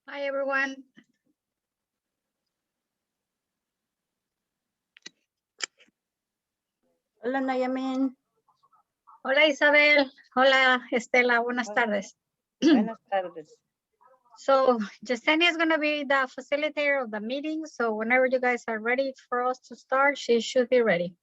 Hi, everyone. Hola, Nayamin. Hola, Isabel. Hola, Estela. Buenas tardes. Buenas tardes. So Yesenia is going to be the facilitator of the meeting. So whenever you guys are ready for us to start, she should be ready.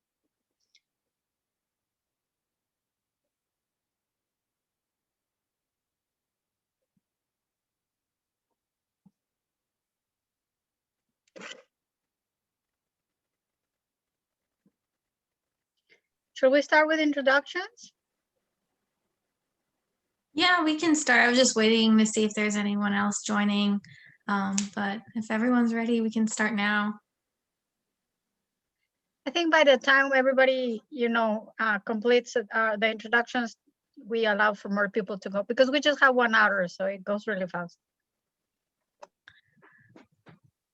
Should we start with introductions? Yeah, we can start. I was just waiting to see if there's anyone else joining. But if everyone's ready, we can start now. I think by the time everybody, completes the introductions, we allow for more people to go because we just have 1 hour, so it goes really fast.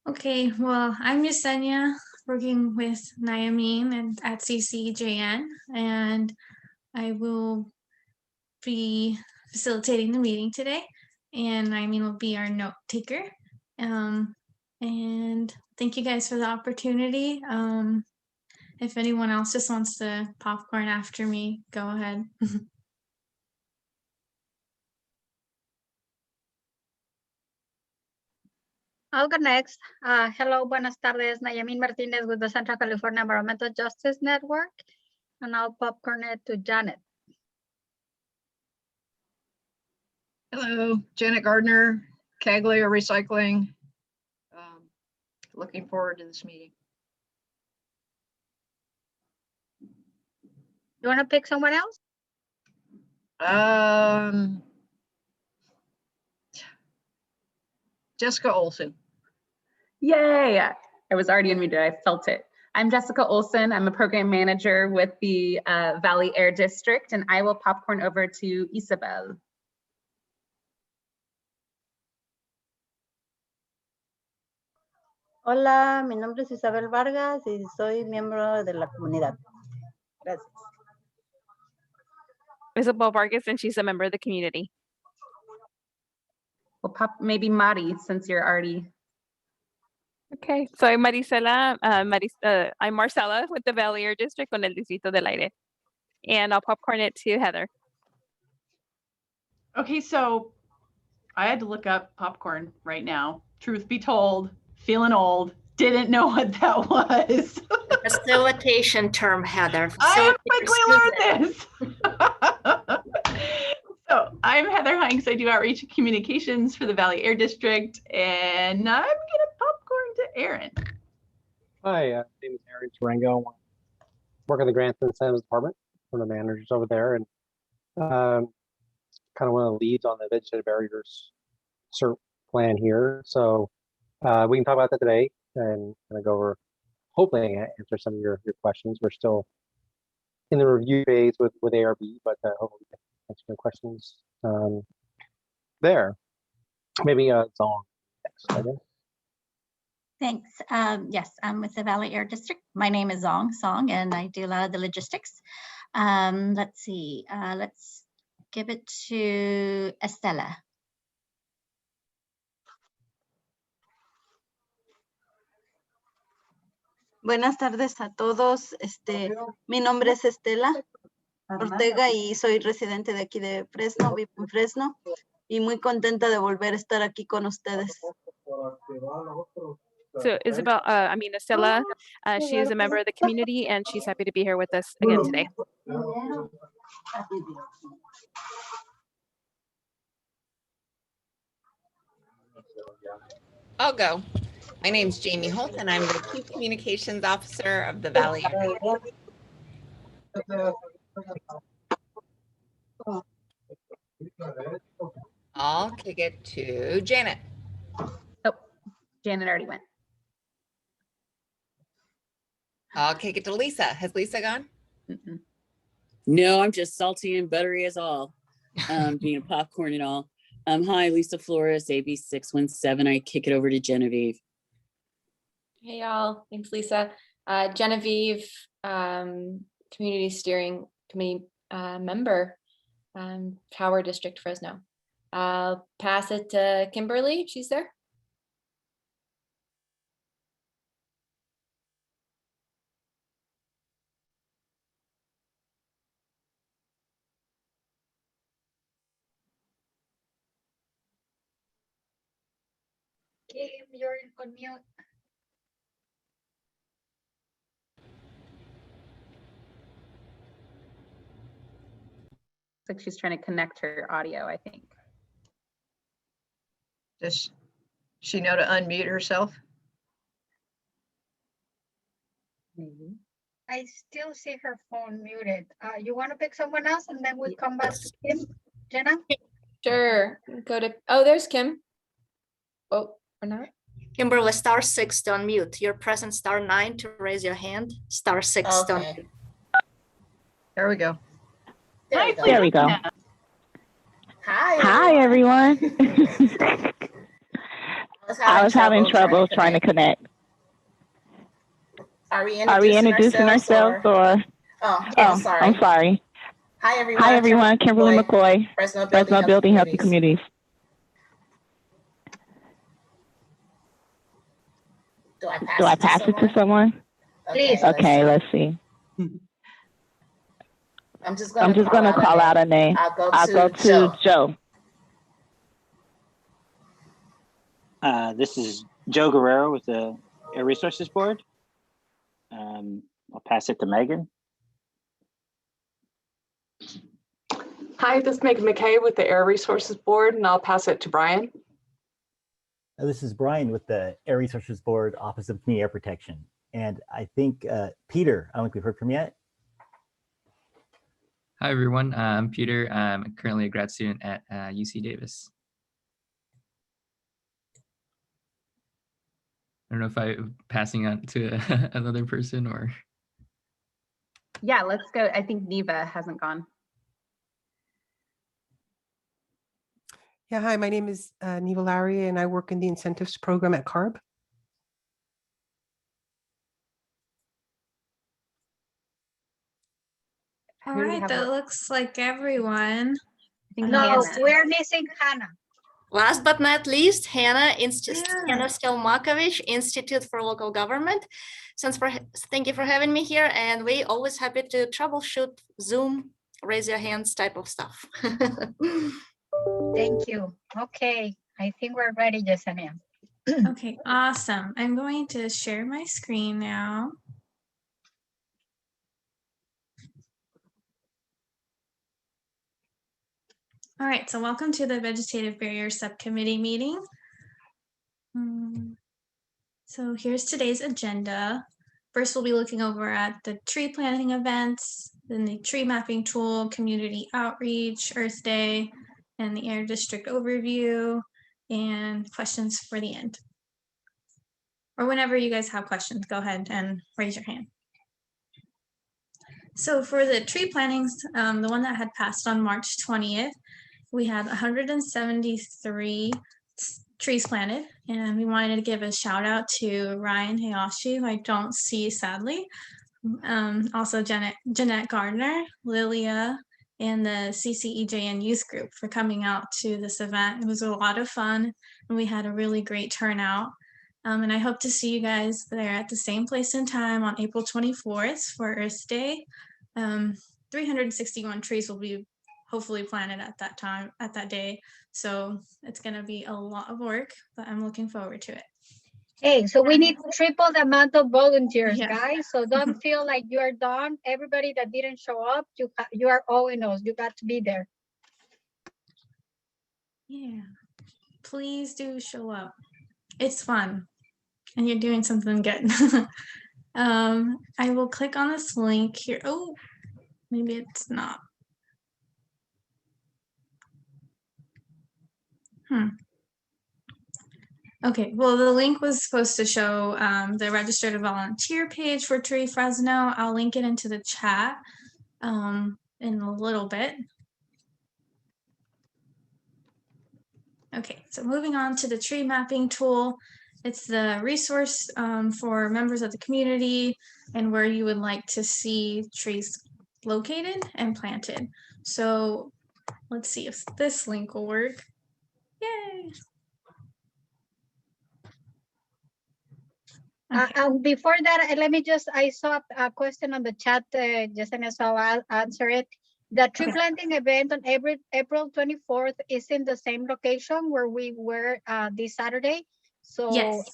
Okay, well, I'm Yesenia, working with Nayamin and at CCJN, and I will be facilitating the meeting today. And Nayamin will be our note taker. And thank you guys for the opportunity. If anyone else just wants to popcorn after me, go ahead. I'll go next. Hello, buenas tardes. Nayamin Martinez with the Central California Environmental Justice Network. And I'll popcorn it to Janet. Hello, Janet Gardner, Caglia Recycling. Looking forward to this meeting. You want to pick someone else? Jessica Olson. Yay! I was already unmuted. I felt it. I'm Jessica Olson. I'm a program manager with the Valley Air District, and I will popcorn over to Isabel. Hola, mi nombre es Isabel Vargas y soy miembro de la comunidad. Gracias. Isabel Vargas, and she's a member of the community. We'll pop maybe Mari, since you're already. Okay, so I'm Marisela. I'm Marcela with the Valley Air District con el Distrito del Aire. And I'll popcorn it to Heather. Okay, so I had to look up popcorn right now. Truth be told, feeling old, didn't know what that was. Facilitation term, Heather. I quickly learned this. So I'm Heather Hanks. I do outreach and communications for the Valley Air District, and I'm gonna popcorn to Aaron. Hi, my name is Aaron Tarango. I work in the Grants and Incentives Department. One of the managers over there, and kind of one of the leads on the vegetative barriers CERT plan here. So we can talk about that today and kind of go over, hopefully answer some of your questions. We're still in the review phase with ARB, but hopefully we can answer your questions there. Maybe Zong next, I guess. Thanks. Yes, I'm with the Valley Air District. My name is Zong Song, and I do a lot of the logistics. Let's see. Let's give it to Estela. Buenas tardes a todos. Mi nombre es Estela Ortega y soy residente de aquí de Fresno, vivo en Fresno y muy contenta de volver a estar aquí con ustedes. So Isabel, Estela, she is a member of the community, and she's happy to be here with us again today. I'll go. My name's Jamie Holt, and I'm the Chief Communications Officer of the Valley Air. I'll kick it to Janet. Oh, Janet already went. I'll kick it to Lisa. Has Lisa gone? Mm-mm. No, I'm just salty and buttery as all, being a popcorn and all. Hi, Lisa Flores, AB 617. I kick it over to Genevieve. Hey y'all, thanks Lisa. Genevieve, Community Steering Committee member, Tower District, Fresno. I'll pass it to Kimberly, she's there. Kim, you're on mute. Looks like she's trying to connect her audio, I think. Does she know to unmute herself? Maybe. I still see her phone muted. You want to pick someone else and then we come back to Kim? Jenna? Sure. Go to, oh, there's Kim. Oh, or not? Kimberly, *6 to unmute. You're pressing *9 to raise your hand. *6 to unmute. There we go. There we go. Hi, everyone. I was having trouble trying to connect. Are we introducing ourselves or? Oh, I'm sorry. Hi, everyone. Kimberly McCoy, Fresno Building Healthy Communities. Do I pass it to someone? Please. Okay, let's see. I'm just gonna call out a name. I'll go to Joe. This is Joe Guerrero with the Air Resources Board. I'll pass it to Megan. Hi, this is Megan McKay with the Air Resources Board, and I'll pass it to Brian. This is Brian with the Air Resources Board, Office of Community Air Protection. And I think Peter, I don't think we've heard from yet. Hi, everyone. I'm Peter. I'm currently a grad student at UC Davis. I don't know if I'm passing on to another person or. Yeah, let's go. I think Neva hasn't gone. Yeah, hi, my name is Neva Lowry, and I work in the incentives program at CARB. All right, that looks like everyone. No, we're missing Hannah. Last but not least, Hannah Stelmakovich, Institute for Local Government. Thank you for having me here, and we always happy to troubleshoot Zoom, raise your hands type of stuff. Thank you. Okay, I think we're ready, Yesenia. Okay, awesome. I'm going to share my screen now. All right, so welcome to the Vegetative Barrier Subcommittee meeting. So here's today's agenda. First, we'll be looking over at the tree planting events, then the tree mapping tool, community outreach, Earth Day, and the Air District overview, and questions for the end. Or whenever you guys have questions, go ahead and raise your hand. So for the tree plantings, the one that had passed on March 20th, we had 173 trees planted, and we wanted to give a shout out to Ryan Hayashi, who I don't see sadly. Also Jeanette Gardner, Lilia, and the CCEJN youth group for coming out to this event. It was a lot of fun, and we had a really great turnout. And I hope to see you guys there at the same place and time on April 24th for Earth Day. 361 trees will be hopefully planted at that time, at that day. So it's gonna be a lot of work, but I'm looking forward to it. Hey, so we need to triple the amount of volunteers, guys. So don't feel like you're done. Everybody that didn't show up, you are owing us. You got to be there. Yeah, please do show up. It's fun, and you're doing something good. I will click on this link here. Oh, maybe it's not. Okay, well, the link was supposed to show the register to volunteer page for Tree Fresno. I'll link it into the chat in a little bit. Okay, so moving on to the tree mapping tool. It's the resource for members of the community and where you would like to see trees located and planted. So let's see if this link will work. Yay! Before that, let me just, I saw a question on the chat, Yesenia, so I'll answer it. The tree planting event on April 24th is in the same location where we were this Saturday. So Yes.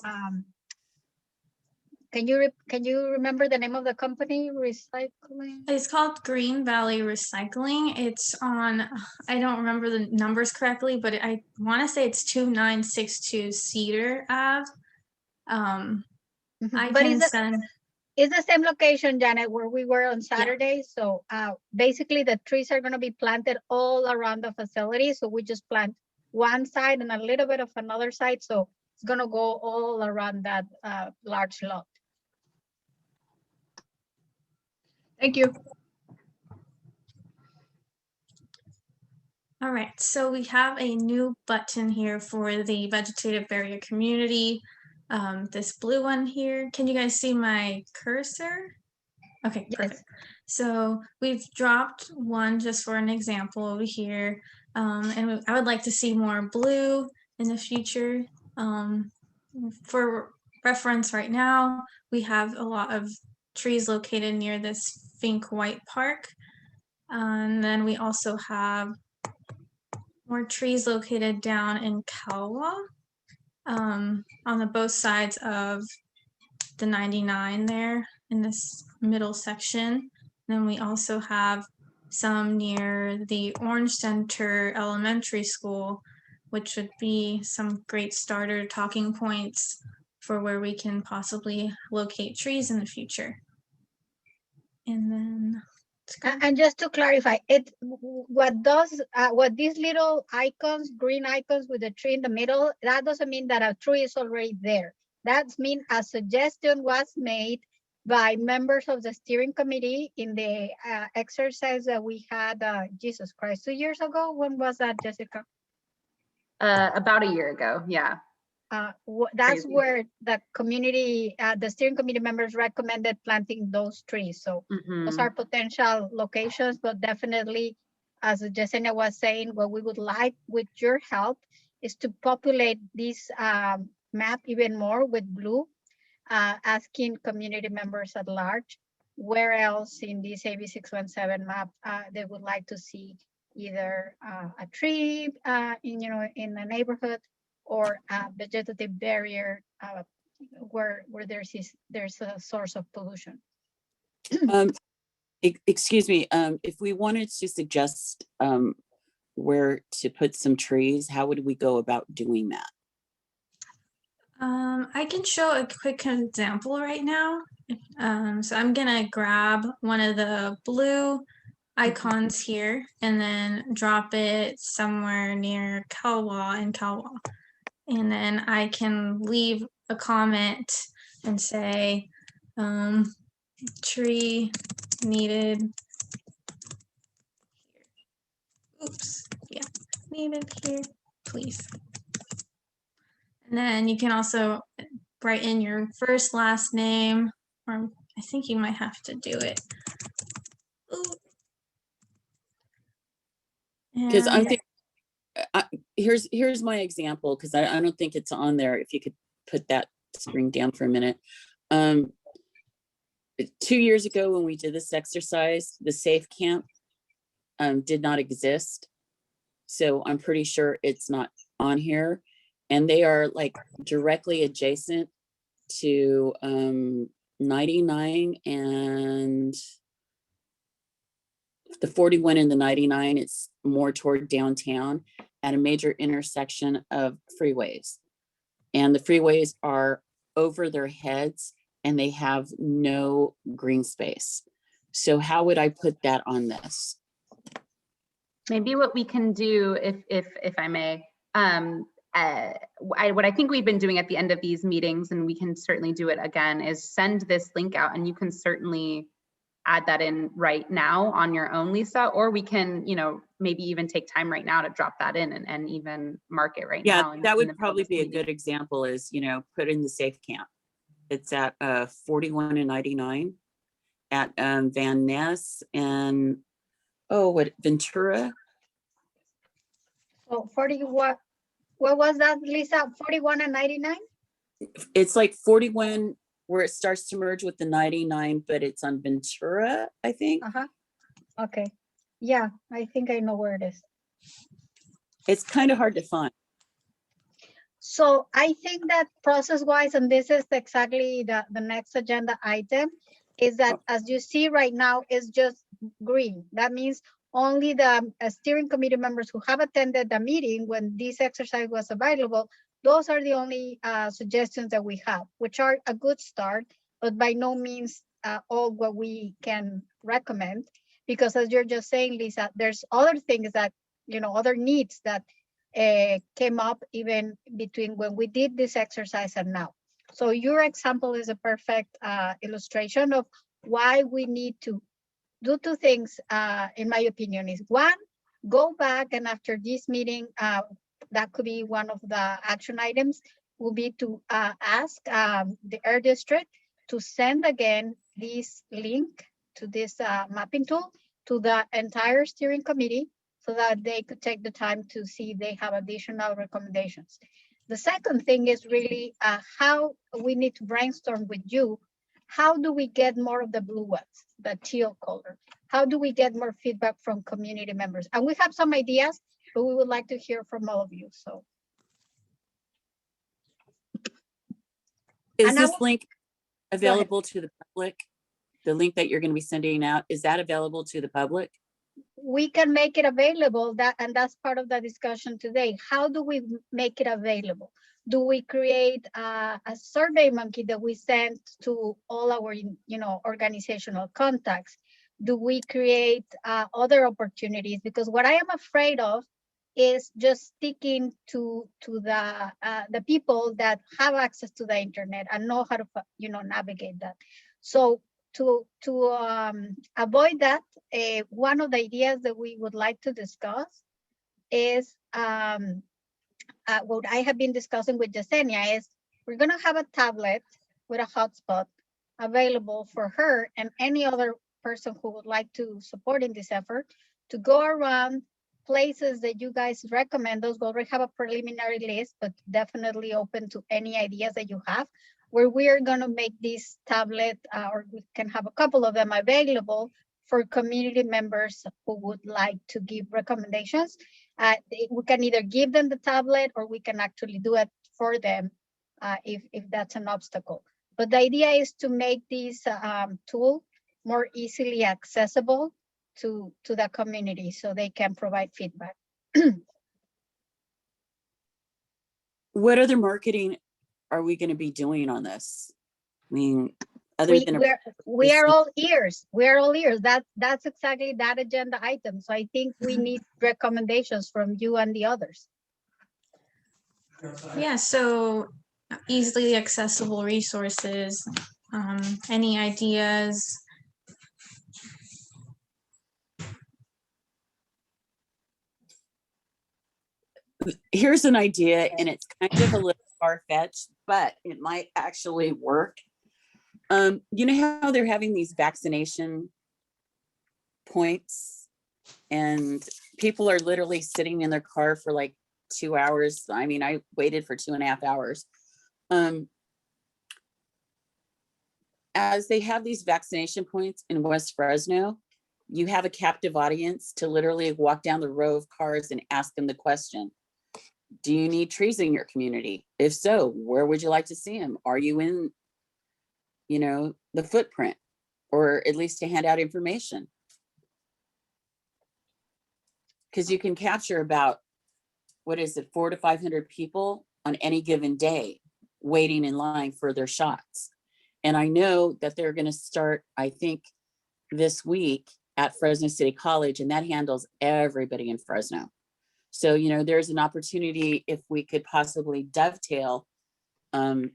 can you remember the name of the company? Recycling. It's called Green Valley Recycling. It's on, I don't remember the numbers correctly, but I want to say it's 2962 Cedar Ave. I But can send. It's the same location, Janet, where we were on Saturday. So basically the trees are going to be planted all around the facility. So we just plant one side and a little bit of another side. So it's going to go all around that large lot. Thank you. All right, so we have a new button here for the vegetative barrier community. This blue one here. Can you guys see my cursor? Okay, perfect. So we've dropped one just for an example over here. And I would like to see more blue in the future. For reference right now, we have a lot of trees located near this Fink White Park. And then we also have more trees located down in Kalwa on the both sides of the 99 there in this middle section. And then we also have some near the Orange Center Elementary School, which would be some great starter talking points for where we can possibly locate trees in the future. And then and just to clarify, what these little icons, green icons with the tree in the middle, that doesn't mean that a tree is already there. That means a suggestion was made by members of the steering committee in the exercise that we had, Jesus Christ, 2 years ago. When was that, Jessica? About a year ago, yeah. That's where the community, the steering committee members recommended planting those trees. So those are potential locations, but definitely, as Yesenia was saying, what we would like with your help is to populate this map even more with blue, asking community members at large where else in this AB 617 map they would like to see either a tree in the neighborhood, or a vegetative barrier where there's a source of pollution. Excuse me, if we wanted to suggest where to put some trees, how would we go about doing that? I can show a quick example right now. So I'm gonna grab one of the blue icons here and then drop it somewhere near Kalwa and Kalwa. And then I can leave a comment and say, tree needed here. Oops, yeah, needed here, please. And then you can also write in your first, last name, or I think you might have to do it. Because I'm thinking, here's my example, because I don't think it's on there. If you could put that screen down for a minute. 2 years ago when we did this exercise, the Safe Camp did not exist. So I'm pretty sure it's not on here. And they are like directly adjacent to 99 and the 41 and the 99. It's more toward downtown at a major intersection of freeways. And the freeways are over their heads and they have no green space. So how would I put that on this? Maybe what we can do, if I may, what I think we've been doing at the end of these meetings, and we can certainly do it again, is send this link out, and you can certainly add that in right now on your own, Lisa, or we can, maybe even take time right now to drop that in and even mark it right now. Yeah, that would probably be a good example is, put in the Safe Camp. It's at 41 and 99 at Van Ness and, Ventura. So 40, what was that, Lisa? 41 and 99? It's like 41 where it starts to merge with the 99, but it's on Ventura, I think. Okay. Yeah, I think I know where it is. It's kind of hard to find. So I think that process-wise, and this is exactly the next agenda item, is that as you see right now, is just green. That means only the steering committee members who have attended the meeting when this exercise was available, those are the only suggestions that we have, which are a good start, but by no means all what we can recommend. Because as you're just saying, Lisa, there's other things that, other needs that came up even between when we did this exercise and now. So your example is a perfect illustration of why we need to do two things, in my opinion, is one, go back and after this meeting, that could be one of the action items, will be to ask the Air District to send again this link to this mapping tool to the entire steering committee so that they could take the time to see if they have additional recommendations. The second thing is really how we need to brainstorm with you. How do we get more of the blue ones, the teal color? How do we get more feedback from community members? And we have some ideas, but we would like to hear from all of you. So, is this link available to the public? The link that you're going to be sending out, is that available to the public? We can make it available, and that's part of the discussion today. How do we make it available? Do we create a survey monkey that we send to all our organizational contacts? Do we create other opportunities? Because what I am afraid of is just sticking to the people that have access to the internet and know how to navigate that. So to avoid that, one of the ideas that we would like to discuss is what I have been discussing with Yesenia is we're going to have a tablet with a hotspot available for her and any other person who would like to support in this effort to go around places that you guys recommend. Those we already have a preliminary list, but definitely open to any ideas that you have, where we are going to make this tablet, or we can have a couple of them available for community members who would like to give recommendations. We can either give them the tablet or we can actually do it for them if that's an obstacle. But the idea is to make this tool more easily accessible to the community so they can provide feedback. What other marketing are we going to be doing on this? I mean, other than we are all ears. We are all ears. That's exactly that agenda item. So I think we need recommendations from you and the others. Yeah, so easily accessible resources, any ideas? Here's an idea, and it's kind of a little far-fetched, but it might actually work. You know how they're having these vaccination points and people are literally sitting in their car for like 2 hours. I mean, I waited for 2.5 hours. As they have these vaccination points in West Fresno, you have a captive audience to literally walk down the row of cars and ask them the question, do you need trees in your community? If so, where would you like to see them? Are you in, the footprint, or at least to hand out information? Because you can capture about, 400 to 500 people on any given day waiting in line for their shots. And I know that they're going to start, I think, this week at Fresno City College, and that handles everybody in Fresno. So, there's an opportunity if we could possibly dovetail, that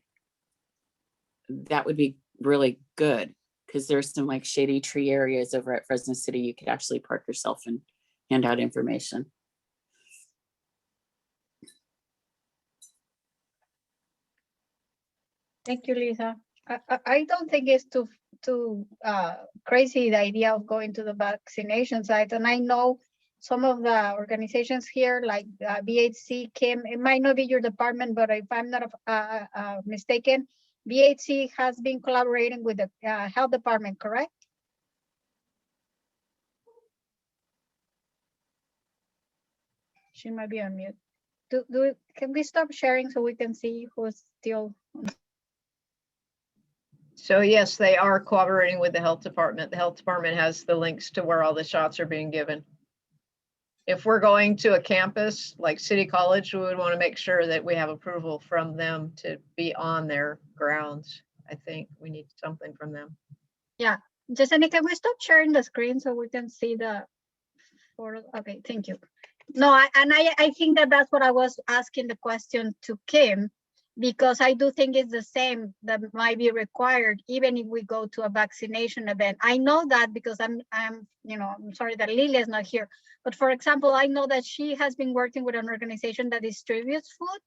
would be really good, because there's some like shady tree areas over at Fresno City. You could actually park yourself and hand out information. Thank you, Lisa. I don't think it's too crazy, the idea of going to the vaccination site. And I know some of the organizations here, like VHC, Kim, it might not be your department, but if I'm not mistaken, VHC has been collaborating with the health department, correct? She might be on mute. Can we stop sharing so we can see who's still? So yes, they are cooperating with the health department. The health department has the links to where all the shots are being given. If we're going to a campus like City College, we would want to make sure that we have approval from them to be on their grounds. I think we need something from them. Yeah, Yesenia, can we stop sharing the screen so we can see the photo? Okay, thank you. No, I think that's what I was asking the question to Kim, because I do think it's the same that might be required even if we go to a vaccination event. I know that because I'm sorry that Lilia is not here, but for example, I know that she has been working with an organization that distributes food,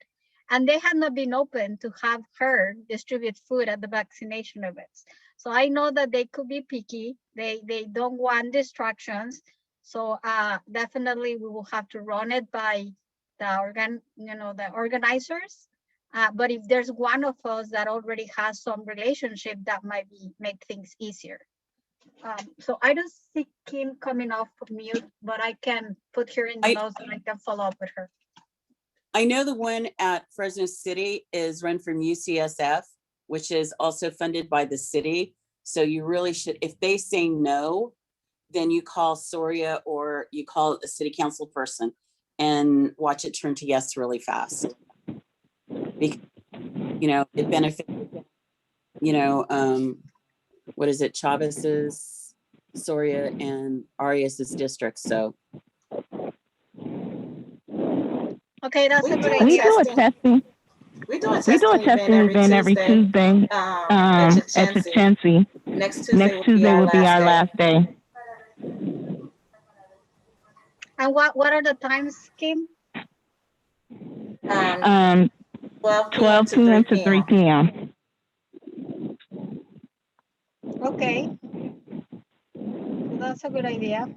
and they have not been open to have her distribute food at the vaccination events. So I know that they could be picky. They don't want distractions. So definitely we will have to run it by the organizers. But if there's one of us that already has some relationship, that might make things easier. So I don't see Kim coming off of mute, but I can put her in the notes and I can follow up with her. I know the one at Fresno City is run from UCSF, which is also funded by the city. So you really should, if they say no, then you call Soria or you call a city council person and watch it turn to yes really fast. Because, it benefits, what is it, Chavez's, Soria, and Arias's districts. So. Okay, that's a good idea. We do a testing. We do a testing event every Tuesday at Chancey. Next Tuesday will be our last day. And what are the times, Kim? 12 p.m. to 3 p.m. Okay, that's a good idea.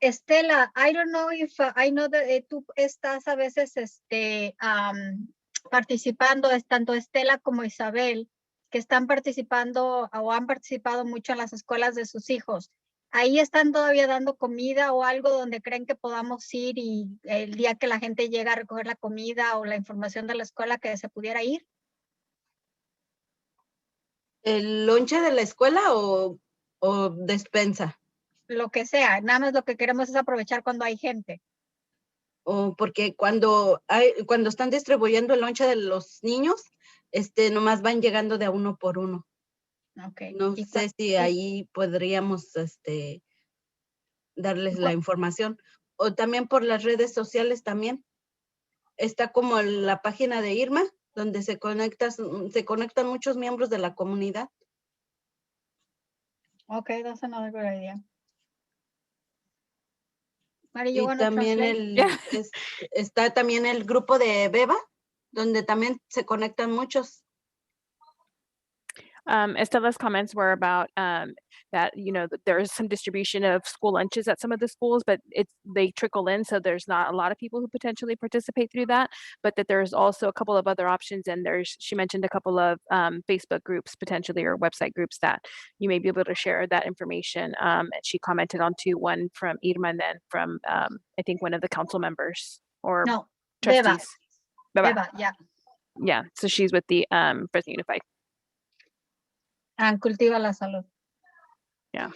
Estela, I don't know if I know that tú estás a veces participando, tanto Estela como Isabel, que están participando o han participado mucho en las escuelas de sus hijos. ¿Ahí están todavía dando comida o algo donde creen que podamos ir y el día que la gente llega a recoger la comida o la información de la escuela que se pudiera ir? ¿El lonche de la escuela o despensa? Lo que sea, nada más lo que queremos es aprovechar cuando hay gente. O porque cuando están distribuyendo el lonche de los niños, nomás van llegando de a uno por uno. Okay. No sé si ahí podríamos darles la información. O también por las redes sociales también. Está como la página de Irma, donde se conectan muchos miembros de la comunidad. Okay, that's another good idea. Mari, Y también está también el grupo de Beba, donde también se conectan muchos. Estela's comments were about that there is some distribution of school lunches at some of the schools, but they trickle in, so there's not a lot of people who potentially participate through that. But that there's also a couple of other options, and she mentioned a couple of Facebook groups potentially or website groups that you may be able to share that information. And she commented on one from Irma and then from I think one of the council members or trustees. Beba, yeah. Yeah, so she's with the Fresno Unified. And Cultiva la Salud. Yeah.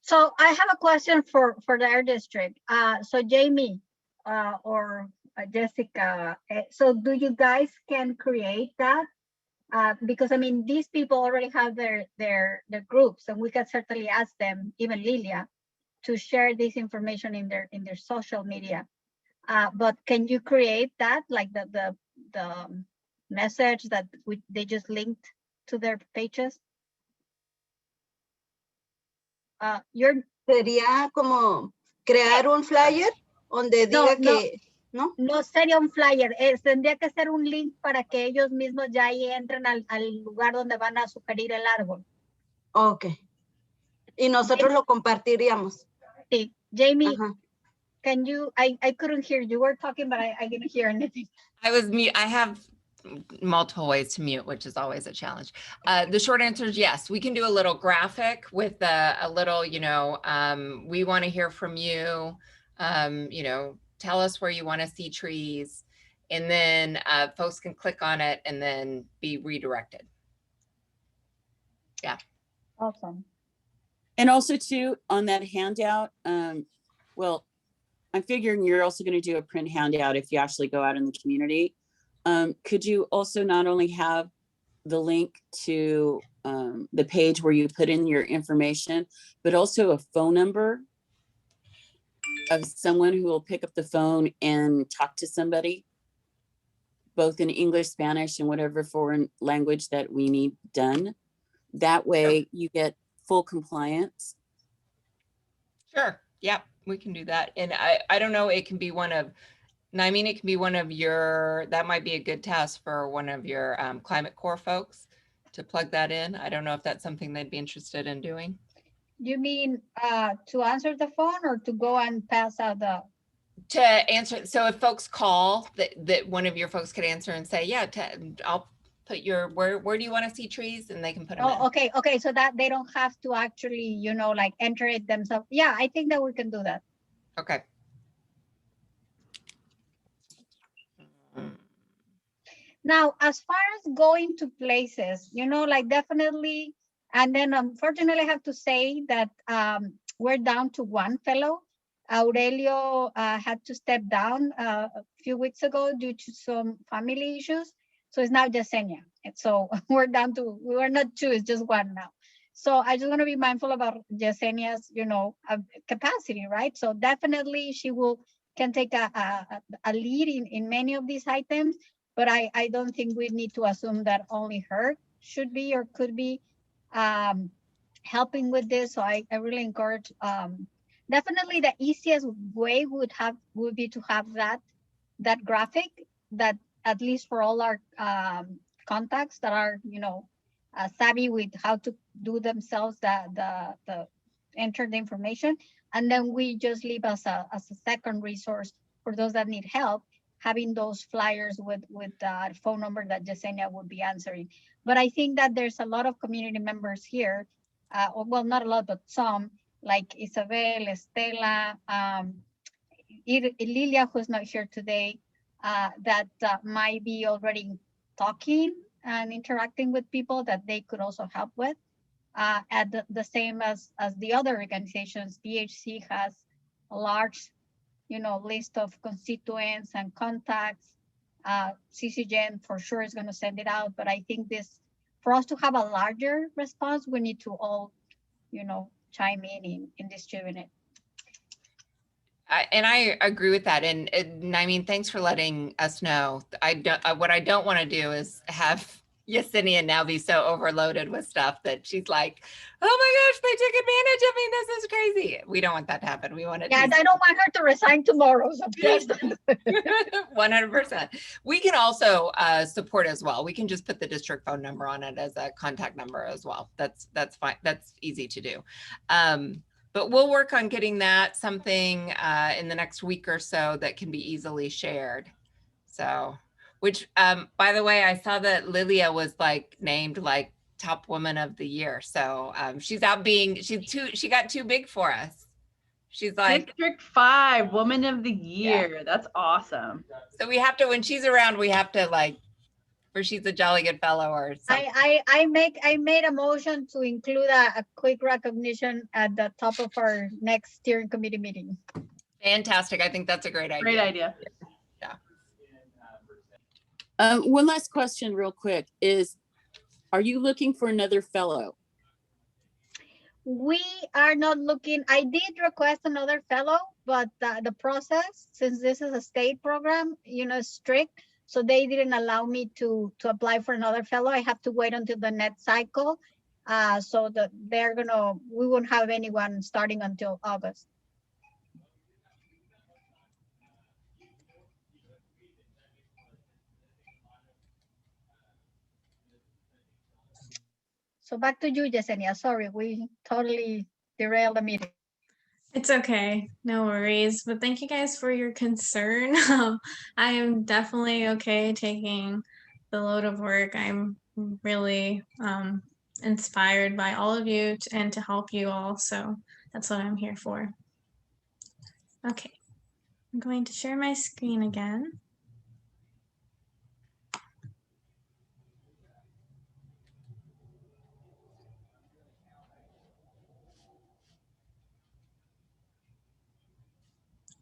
So I have a question for the Air District. So Jamie or Jessica, so do you guys can create that? Because I mean, these people already have their groups, and we can certainly ask them, even Lilia, to share this information in their social media. But can you create that, like the message that they just linked to their pages? Sería como crear un flyer donde diga que no sería un flyer, tendría que ser un link para que ellos mismos ya ahí entren al lugar donde van a sugerir el árbol. Okay. Y nosotros lo compartiríamos. Sí. Jamie, can you, I couldn't hear you were talking, but I didn't hear anything. I was mute. I have multiple ways to mute, which is always a challenge. The short answer is yes. We can do a little graphic with a little, you know, we want to hear from you. You know, tell us where you want to see trees, and then folks can click on it and then be redirected. Yeah. Awesome. And also too, on that handout, well, I'm figuring you're also going to do a print handout if you actually go out in the community. Could you also not only have the link to the page where you put in your information, but also a phone number of someone who will pick up the phone and talk to somebody, both in English, Spanish, and whatever foreign language that we need done. That way you get full compliance. Sure. Yep, we can do that. And I don't know, it can be one of, I mean, it can be one of your, that might be a good task for one of your Climate Corps folks to plug that in. I don't know if that's something they'd be interested in doing. You mean to answer the phone or to go and pass out the? To answer, so if folks call, that one of your folks could answer and say, yeah, I'll put your, where do you want to see trees? And they can put them in. Okay, okay, so that they don't have to actually, you know, like enter it themselves. Yeah, I think that we can do that. Okay. Now, as far as going to places, you know, like definitely, and then unfortunately I have to say that we're down to one fellow. Aurelio had to step down a few weeks ago due to some family issues. So it's now Yesenia. And so we're down to, we were not two, it's just one now. So I just want to be mindful about Yesenia's, you know, capacity, right? So definitely she can take a lead in many of these items, but I don't think we need to assume that only her should be or could be helping with this. So I really encourage, definitely the easiest way would be to have that graphic that at least for all our contacts that are, you know, savvy with how to do themselves the enter the information, and then we just leave as a second resource for those that need help, having those flyers with the phone number that Yesenia would be answering. But I think that there's a lot of community members here, well, not a lot, but some, like Isabel, Estela, Lilia, who's not here today, that might be already talking and interacting with people that they could also help with. At the same as the other organizations, DHC has a large, you know, list of constituents and contacts. CCGN for sure is going to send it out, but I think for us to have a larger response, we need to all, you know, chime in distributing it. And I agree with that. And I mean, thanks for letting us know. What I don't want to do is have Yesenia now be so overloaded with stuff that she's like, oh my gosh, they took advantage of me. This is crazy. We don't want that to happen. We want to. Yeah, I don't want her to resign tomorrow. So please don't. 100%. We can also support as well. We can just put the district phone number on it as a contact number as well. That's fine. That's easy to do. But we'll work on getting that something in the next week or so that can be easily shared. So, which, by the way, I saw that Lilia was like named like top woman of the year. So she's out being, she got too big for us. She's like District 5 Woman of the Year. Yeah. That's awesome. So we have to, when she's around, we have to like, or she's a jolly good fellow or something. I made a motion to include a quick recognition at the top of our next steering committee meeting. Fantastic. I think that's a great idea. Great idea. Yeah. One last question real quick is, are you looking for another fellow? We are not looking. I did request another fellow, but the process, since this is a state program, you know, strict. So they didn't allow me to apply for another fellow. I have to wait until the next cycle. So that we won't have anyone starting until August. So back to you, Yesenia. Sorry, we totally derailed the meeting. It's okay, no worries. But thank you guys for your concern. I am definitely okay taking the load of work. I'm really inspired by all of you and to help you all. So that's what I'm here for. Okay, I'm going to share my screen again.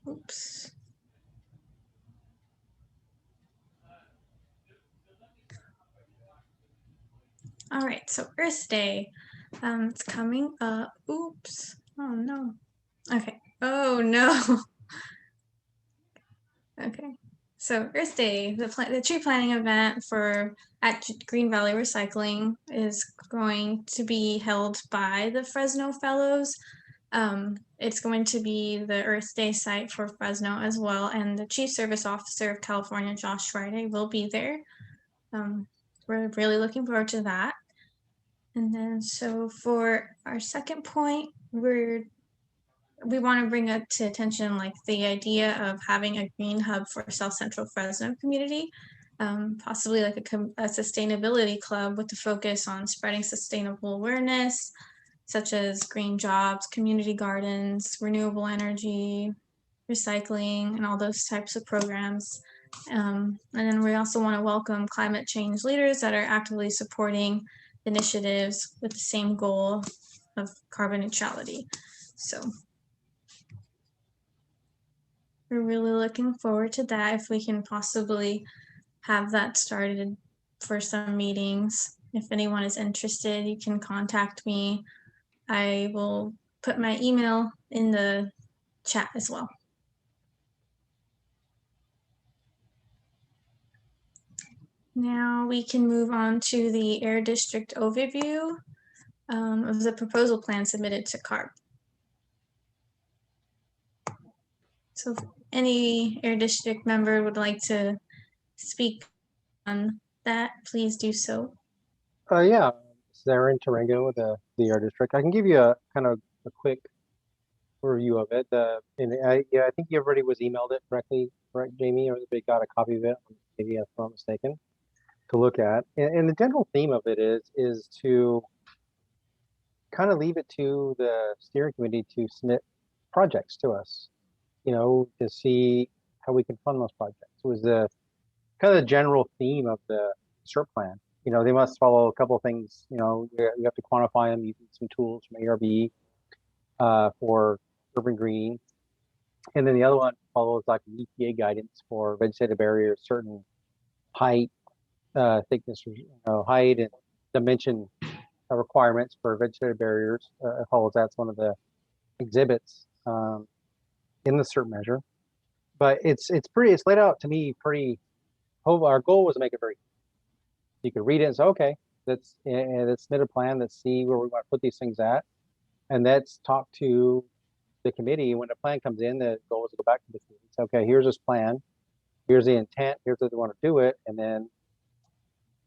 Oops. All right, so Earth Day, it's coming up. Oops. Oh no. Okay. Oh no. Okay. So Earth Day, the tree planting event at Green Valley Recycling is going to be held by the Fresno Fellows. It's going to be the Earth Day site for Fresno as well, and the Chief Service Officer of California, Josh Friday, will be there. We're really looking forward to that. And then, so for our second point, we want to bring up to attention like the idea of having a green hub for South Central Fresno community, possibly like a sustainability club with the focus on spreading sustainable awareness, such as green jobs, community gardens, renewable energy, recycling, and all those types of programs. And then we also want to welcome climate change leaders that are actively supporting initiatives with the same goal of carbon neutrality. So we're really looking forward to that. If we can possibly have that started for some meetings. If anyone is interested, you can contact me. I will put my email in the chat as well. Now we can move on to the Air District overview of the proposal plan submitted to CARB. So if any Air District member would like to speak on that, please do so. Yeah, this is Aaron Tarango with the Air District. I can give you a kind of a quick review of it. Yeah, I think everybody was emailed it correctly, right, Jamie, or they got a copy of it, maybe if I'm not mistaken, to look at. And the general theme of it is to kind of leave it to the steering committee to submit projects to us, you know, to see how we can fund those projects. It was the kind of the general theme of the SERP plan. You know, they must follow a couple of things. You know, you have to quantify them using some tools from ARB for urban green. And then the other one follows like an EPA guidance for vegetative barriers, certain height, thickness, height and dimension requirements for vegetative barriers. It follows that's one of the exhibits in the SERP measure. But it's laid out to me pretty. Our goal was to make it very. You could read it and say, okay, let's submit a plan. Let's see where we want to put these things at, and let's talk to the committee. When the plan comes in, the goal is to go back to the committee. Say, okay, here's this plan. Here's the intent. Here's how they want to do it, and then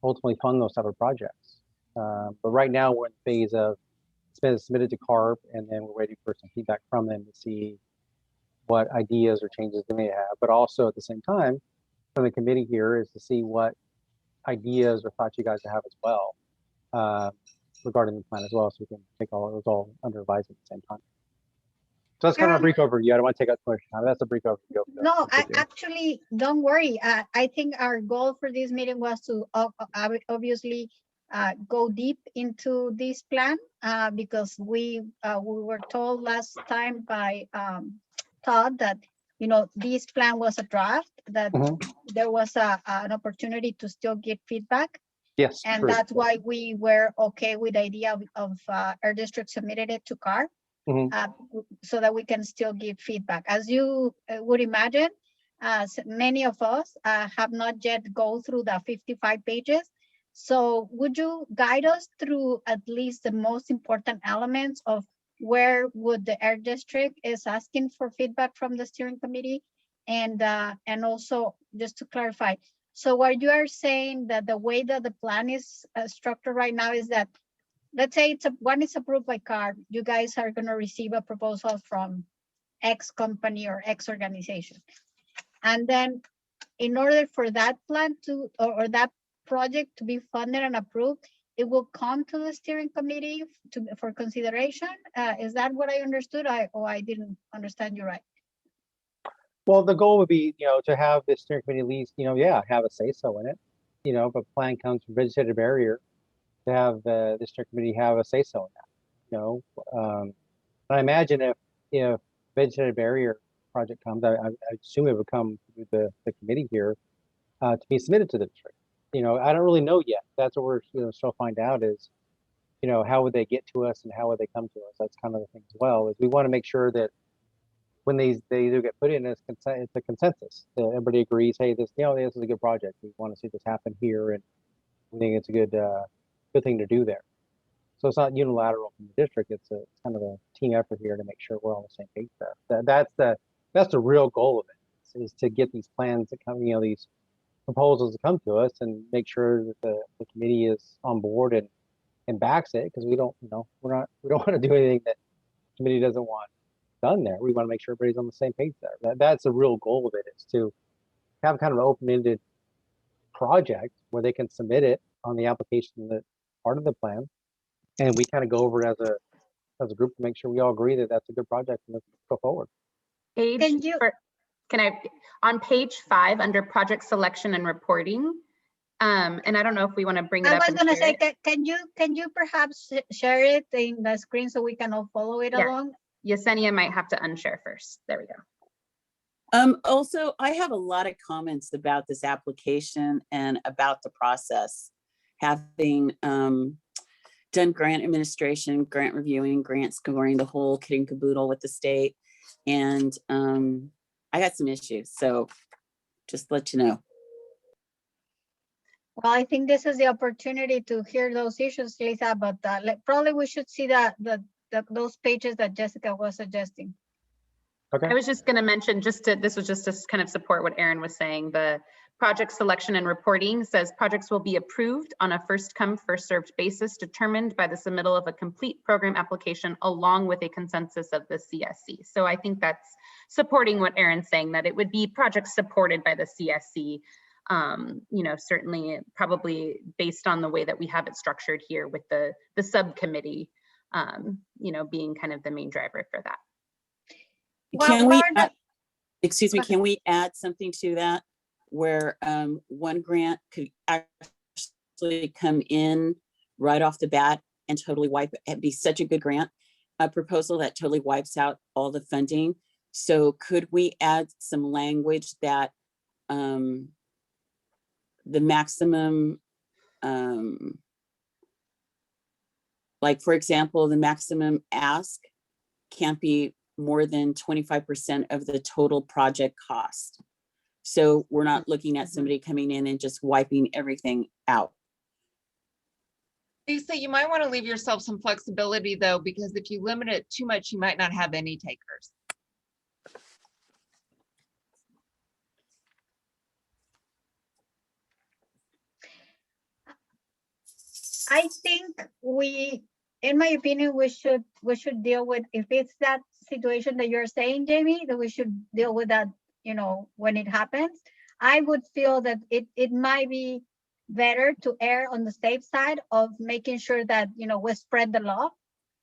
ultimately fund those type of projects. But right now we're in the phase of it's been submitted to CARB, and then we're waiting for some feedback from them to see what ideas or changes they may have. But also at the same time, from the committee here is to see what ideas or thoughts you guys have as well regarding the plan as well, so we can take all of those all under advisement at the same time. So that's kind of a brief overview. I don't want to take up too much time. That's a brief overview. No, I actually don't worry. I think our goal for this meeting was to obviously go deep into this plan because we were told last time by Todd that this plan was a draft, that there was an opportunity to still get feedback. Yes, and true. That's why we were okay with the idea of our district submitted it to CARB. So that we can still give feedback. As you would imagine, many of us have not yet go through the 55 pages. So would you guide us through at least the most important elements of where would the Air District is asking for feedback from the steering committee? And also just to clarify, so what you are saying that the way that the plan is structured right now is that, let's say one is approved by CARB, you guys are going to receive a proposal from X company or X organization. And then in order for that plan to, or that project to be funded and approved, it will come to the steering committee for consideration. Is that what I understood? Or I didn't understand you right? Well, the goal would be, to have the steering committee at least, have a say-so in it. If a plan comes from vegetative barrier, to have the steering committee have a say-so in that. But I imagine if vegetative barrier project comes, I assume it would come through the committee here to be submitted to the district. I don't really know yet. That's what we're still find out is, how would they get to us and how would they come to us? That's kind of the thing as well, is we want to make sure that when they do get put in, it's a consensus. That everybody agrees, hey, this is a good project. We want to see this happen here, and we think it's a good thing to do there. So it's not unilateral from the district. It's kind of a team effort here to make sure we're on the same page there. That's the real goal of it, is to get these plans that come, these proposals to come to us and make sure that the committee is on board and backs it, because we don't want to do anything that the committee doesn't want done there. We want to make sure everybody's on the same page there. That's the real goal of it, is to have kind of an open-ended project where they can submit it on the application that part of the plan, and we kind of go over it as a group to make sure we all agree that that's a good project and let's go forward. On page 5 under project selection and reporting, and I don't know if we want to bring it up. I was going to say, can you perhaps share it in the screen so we can all follow it along? Yesenia might have to unshare first. There we go. Also, I have a lot of comments about this application and about the process. Having done grant administration, grant reviewing, grant scoring, the whole kit and caboodle with the state. And I got some issues, so just let you know. Well, I think this is the opportunity to hear those issues, Lisa, but probably we should see those pages that Jessica was suggesting. Okay. I was just going to mention, this was just to kind of support what Erin was saying. The project selection and reporting says projects will be approved on a first come, first served basis determined by the submittal of a complete program application along with a consensus of the CSC. So I think that's supporting what Erin's saying, that it would be projects supported by the CSC. Certainly probably based on the way that we have it structured here with the subcommittee, being kind of the main driver for that. Can we add something to that, where one grant could actually come in right off the bat and totally be such a good grant, a proposal that totally wipes out all the funding? So could we add some language that the maximum, like for example, the maximum ask can't be more than 25% of the total project cost. So we're not looking at somebody coming in and just wiping everything out. Lisa, you might want to leave yourself some flexibility though, because if you limit it too much, you might not have any takers. I think in my opinion, we should deal with, if it's that situation that you're saying, Jamie, that we should deal with that, when it happens. I would feel that it might be better to err on the safe side of making sure that, we spread the love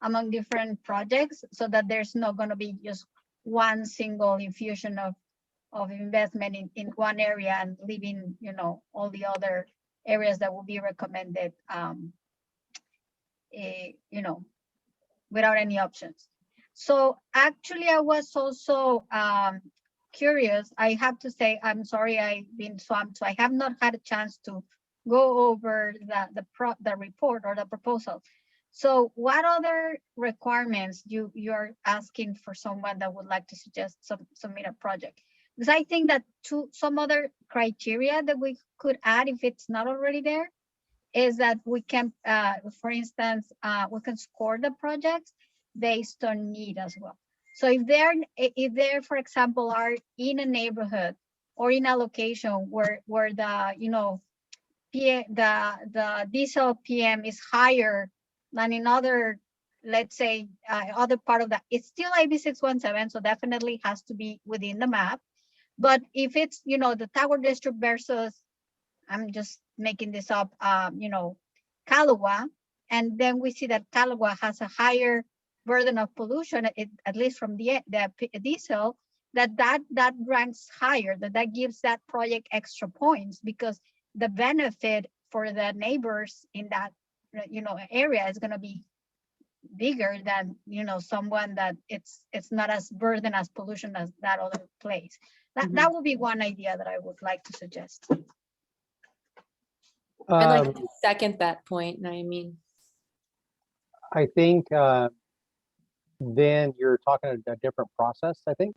among different projects so that there's not going to be just one single infusion of investment in one area and leaving, all the other areas that will be recommended, without any options. So actually, I was also curious. I have to say, I'm sorry, I've been swamped, so I have not had a chance to go over the report or the proposal. So what other requirements you're asking for someone that would like to submit a project? Because I think that some other criteria that we could add, if it's not already there, is that we can, for instance, we can score the projects based on need as well. So if they're, for example, are in a neighborhood or in a location where the the diesel PM is higher than in other, let's say, other part of that, it's still AB 617, so definitely has to be within the map. But if it's, the Tower District versus I'm just making this up, Calawa, and then we see that Calawa has a higher burden of pollution, at least from the diesel, that ranks higher, that gives that project extra points, because the benefit for the neighbors in that area is going to be bigger than someone that it's not as burden as pollution as that other place. That would be one idea that I would like to suggest. I'd like to second that point, Naomi. I think then you're talking a different process, I think,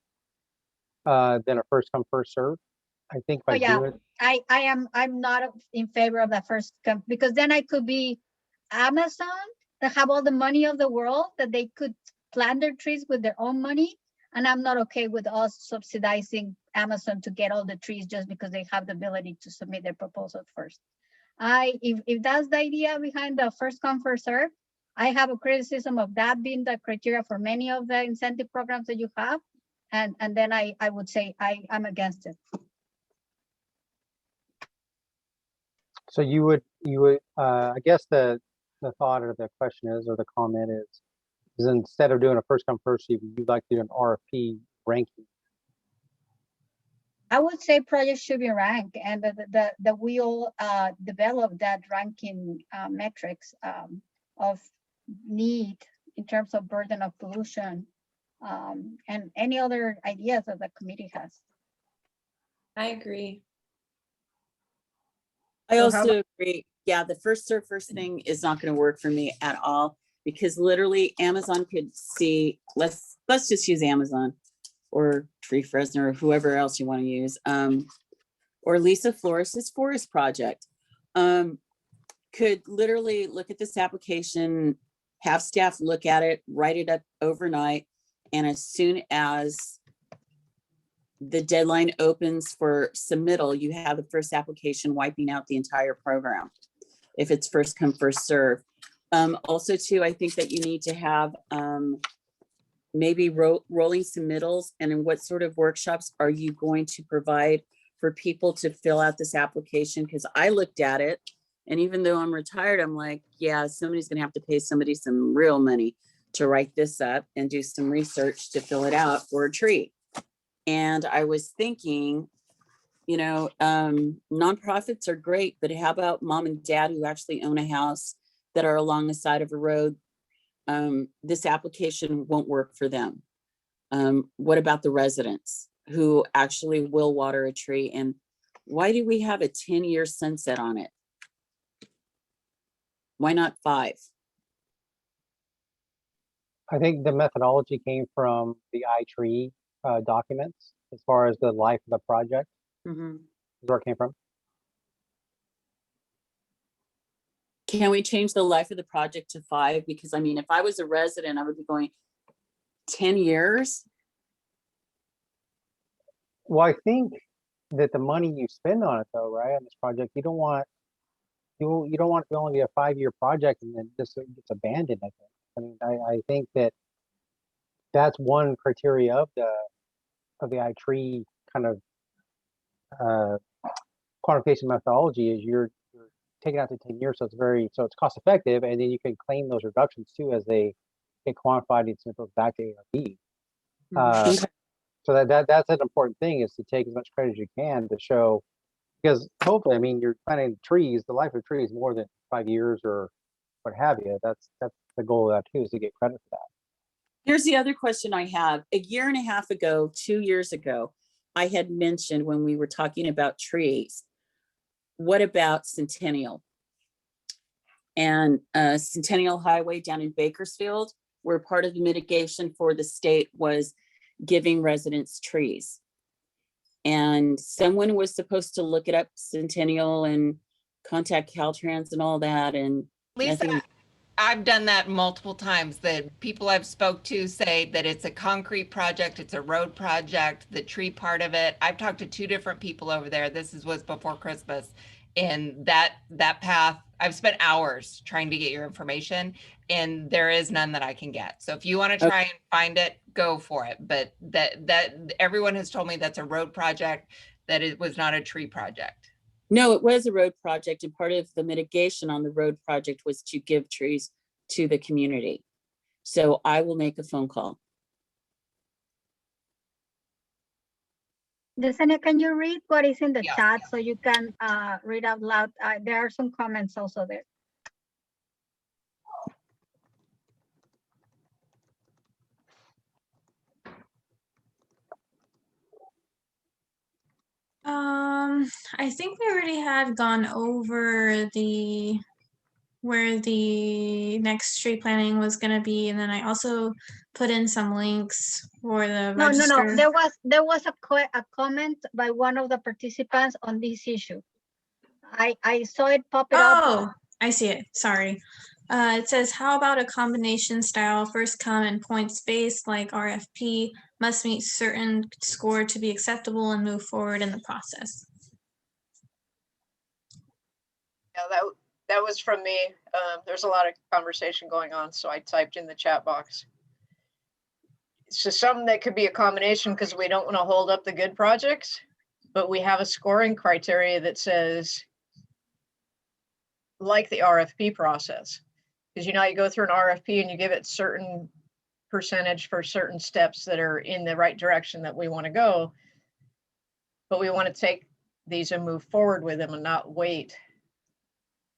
than a first come, first serve. I think by doing I'm not in favor of that first come, because then I could be Amazon that have all the money of the world, that they could plant their trees with their own money. And I'm not okay with us subsidizing Amazon to get all the trees just because they have the ability to submit their proposal first. If that's the idea behind the first come, first serve, I have a criticism of that being the criteria for many of the incentive programs that you have. And then I would say I'm against it. So you would I guess the thought or the question is, or the comment is instead of doing a first come, first serve, you'd like to do an RFP ranking. I would say projects should be ranked, and that we all develop that ranking metrics of need in terms of burden of pollution, and any other ideas that the committee has. I agree. I also agree. Yeah, the first serve first thing is not going to work for me at all, because literally Amazon could see, let's just use Amazon or Tree Fresno or whoever else you want to use, or Lisa Flores' forest project, could literally look at this application, have staff look at it, write it up overnight, and as soon as the deadline opens for submittal, you have the first application wiping out the entire program, if it's first come, first serve. Also too, I think that you need to have maybe rolling submittals, and in what sort of workshops are you going to provide for people to fill out this application? Because I looked at it, and even though I'm retired, I'm like, yeah, somebody's gonna have to pay somebody some real money to write this up and do some research to fill it out for a tree. And I was thinking, nonprofits are great, but how about mom and dad who actually own a house that are along the side of a road? This application won't work for them. What about the residents who actually will water a tree? And why do we have a 10-year sunset on it? Why not 5? I think the methodology came from the iTree documents as far as the life of the project. Mm-hmm. Is where it came from. Can we change the life of the project to 5? Because I mean, if I was a resident, I would be going 10 years. Well, I think that the money you spend on it, though, right, on this project, you don't want it to only be a 5-year project and then just gets abandoned. I mean, I think that's one criteria of the iTree kind of quantification methodology, is you're taking out to 10 years, so it's cost effective, and then you can claim those reductions too as they get quantified and sent those back to ARB. So that's an important thing, is to take as much credit as you can to show, because hopefully, I mean, you're planting trees, the life of a tree is more than 5 years or what have you. That's the goal of that too, is to get credit for that. Here's the other question I have. A year and a half ago, 2 years ago, I had mentioned when we were talking about trees, what about Centennial? And Centennial Highway down in Bakersfield, where part of the mitigation for the state was giving residents trees. And someone was supposed to look it up, Centennial, and contact Caltrans and all that. And Lisa, nothing. I've done that multiple times. The people I've spoke to say that it's a concrete project, it's a road project, the tree part of it. I've talked to 2 different people over there. This was before Christmas. And that path, I've spent hours trying to get your information, and there is none that I can get. So if you want to try and find it, go for it. But that everyone has told me that's a road project, that it was not a tree project. No, it was a road project, and part of the mitigation on the road project was to give trees to the community. So I will make a phone call. Yesenia, can you read what is in the chat so you can read out loud? There are some comments also there. I think we already had gone over where the next tree planting was going to be, and then I also put in some links for the register. No. There was a comment by one of the participants on this issue. I saw it pop up. Oh, I see it. Sorry. It says, how about a combination style first come and points based like RFP must meet certain score to be acceptable and move forward in the process? Yeah, that was from me. There's a lot of conversation going on, so I typed in the chat box. It's just something that could be a combination because we don't want to hold up the good projects, but we have a scoring criteria that says, like the RFP process, because you go through an RFP and you give it certain percentage for certain steps that are in the right direction that we want to go, but we want to take these and move forward with them and not wait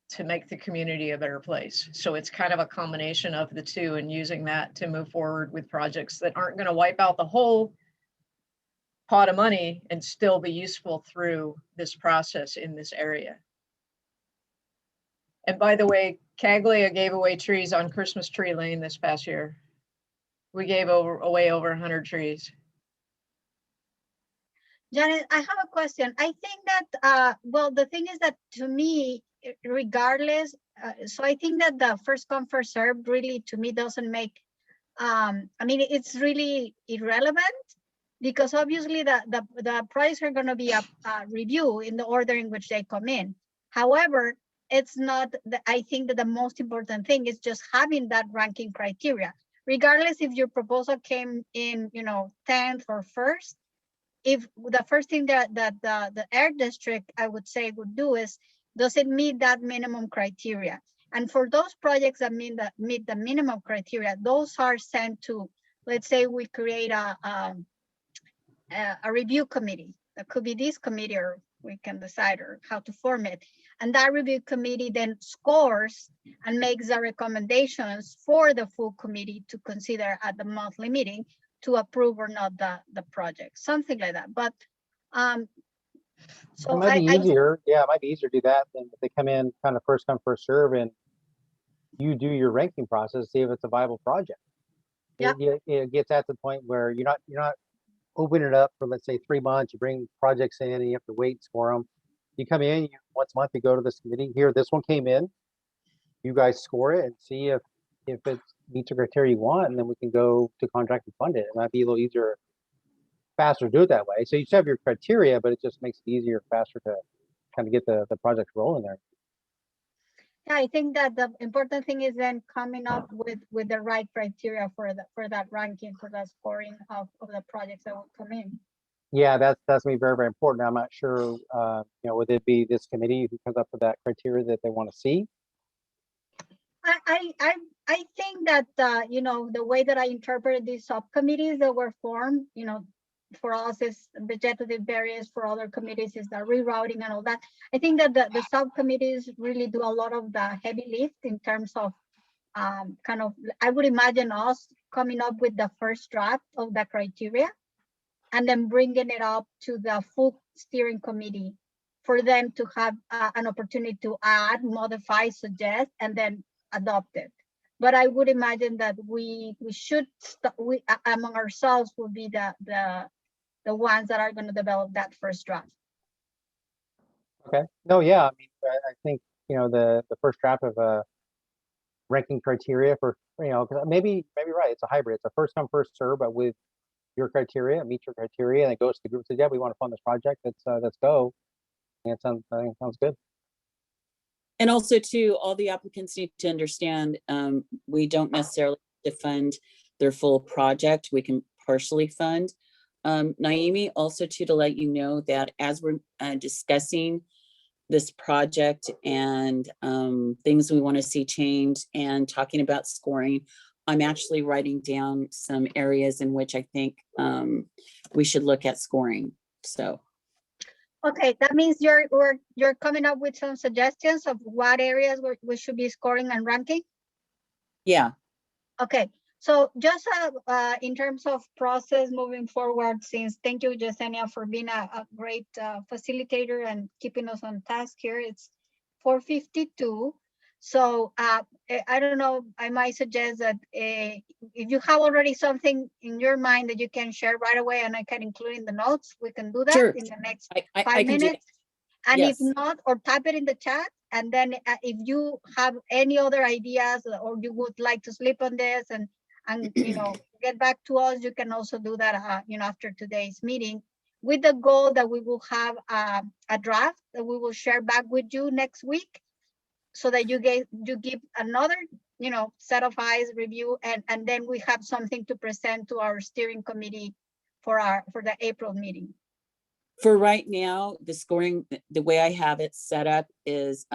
to make the community a better place. So it's kind of a combination of the two and using that to move forward with projects that aren't going to wipe out the whole pot of money and still be useful through this process in this area. And by the way, Caglia gave away trees on Christmas Tree Lane this past year. We gave away over 100 trees. Janet, I have a question. I think that, well, the thing is that to me, regardless, so I think that the first come, first served really, to me, doesn't make, I mean, it's really irrelevant because obviously the price are going to be a review in the order in which they come in. However, it's not, I think that the most important thing is just having that ranking criteria. Regardless if your proposal came in, 10th or 1st, if the first thing that the air district, I would say, would do is, does it meet that minimum criteria? And for those projects that meet the minimum criteria, those are sent to, let's say we create a review committee. That could be this committee, or we can decide or how to form it. And that review committee then scores and makes the recommendations for the full committee to consider at the monthly meeting to approve or not the project, something like that. But so it might be easier. Yeah, it might be easier to do that than if they come in kind of first come, first serve, and you do your ranking process, see if it's a viable project. Yeah. It gets at the point where you're not opening it up for, let's say, 3 months. You bring projects in and you have to wait for them. You come in, once a month, you go to this committee. Here, this one came in. You guys score it and see if it meets the criteria you want, and then we can go to contract and fund it. It might be a little easier, faster to do it that way. So you still have your criteria, but it just makes it easier, faster to kind of get the project rolling there. Yeah, I think that the important thing is then coming up with the right criteria for that ranking, for that scoring of the projects that will come in. Yeah, that's going to be very, very important. I'm not sure, would it be this committee who comes up with that criteria that they want to see? I think that, the way that I interpret these subcommittees that were formed, for us is vegetative barriers, for other committees is the rerouting and all that. I think that the subcommittees really do a lot of the heavy lift in terms of I would imagine us coming up with the first draft of the criteria and then bringing it up to the full steering committee for them to have an opportunity to add, modify, suggest, and then adopt it. But I would imagine that we should, among ourselves, will be the ones that are going to develop that first draft. Okay. No, yeah. I mean, I think, the first draft of a ranking criteria for, maybe right. It's a hybrid. It's a first come, first serve, but with your criteria, meet your criteria, and it goes to the group and says, yeah, we want to fund this project. Let's go. And I think it sounds good. And also too, all the applicants need to understand, we don't necessarily have to fund their full project. We can partially fund. Naomi, also too, to let you know that as we're discussing this project and things we want to see changed and talking about scoring, I'm actually writing down some areas in which I think we should look at scoring. So. Okay, that means you're coming up with some suggestions of what areas we should be scoring and ranking? Yeah. Okay, so just in terms of process moving forward, since thank you, Yesenia, for being a great facilitator and keeping us on task here. It's 4:52. So I don't know, I might suggest that if you have already something in your mind that you can share right away and I can include in the notes, we can do that Sure. in the next I 5 minutes. And yes. if not, or type it in the chat. And then if you have any other ideas or you would like to sleep on this and you know, get back to us, you can also do that, you know, after today's meeting, with the goal that we will have a draft that we will share back with you next week, so that you give another, you know, set of eyes review, and then we have something to present to our steering committee for the April meeting. For right now, the scoring, the way I have it set up is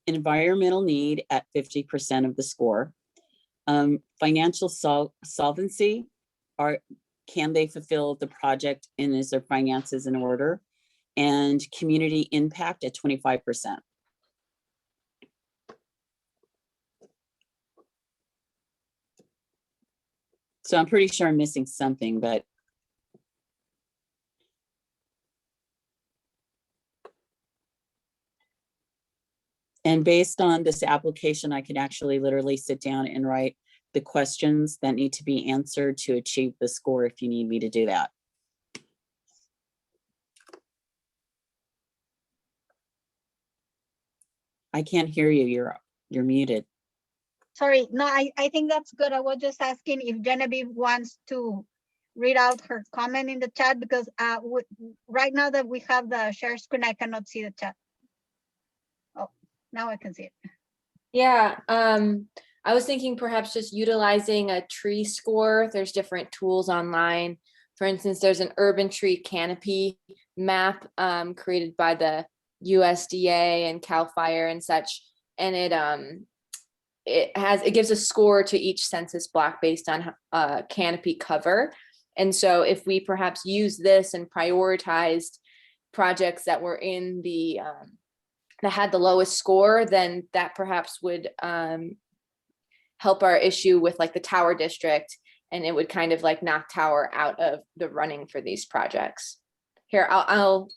environmental need at 50% of the score. Financial solvency, can they fulfill the project and is their finances in order? And community impact at 25%. So I'm pretty sure I'm missing something, but and based on this application, I can actually literally sit down and write the questions that need to be answered to achieve the score if you need me to do that. I can't hear you. You're muted. Sorry, no, I think that's good. I was just asking if Genevieve wants to read out her comment in the chat, because right now that we have the share screen, I cannot see the chat. Oh, now I can see it. Yeah, I was thinking perhaps just utilizing a tree score. There's different tools online. For instance, there's an urban tree canopy map created by the USDA and CAL FIRE and such, and it gives a score to each census block based on canopy cover. And so if we perhaps use this and prioritized projects that were in the that had the lowest score, then that perhaps would help our issue with like the Tower District, and it would kind of like knock Tower out of the running for these projects. Here, I'll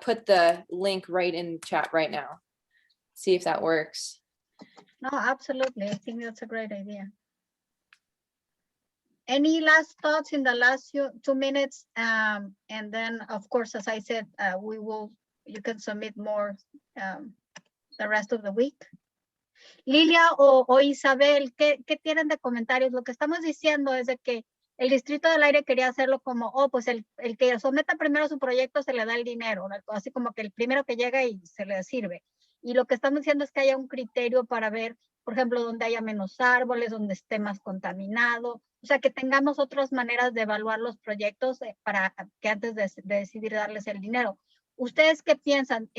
put the link right in chat right now. See if that works. No, absolutely. I think that's a great idea. Any last thoughts in the last 2 minutes? And then, of course, as I said, you can submit more the rest of the week. Lilia o Isabel, ¿qué tienen de comentarios? Lo que estamos diciendo es de que el Distrito del Aire quería hacerlo como, pues el que someta primero su proyecto se le da el dinero, ¿no? Así como que el primero que llega y se le sirve. Y lo que estamos diciendo es que haya un criterio para ver, por ejemplo, donde haya menos árboles, donde esté más contaminado. O sea, que tengamos otras maneras de evaluar los proyectos para que antes de decidir darles el dinero. ¿Ustedes qué piensan?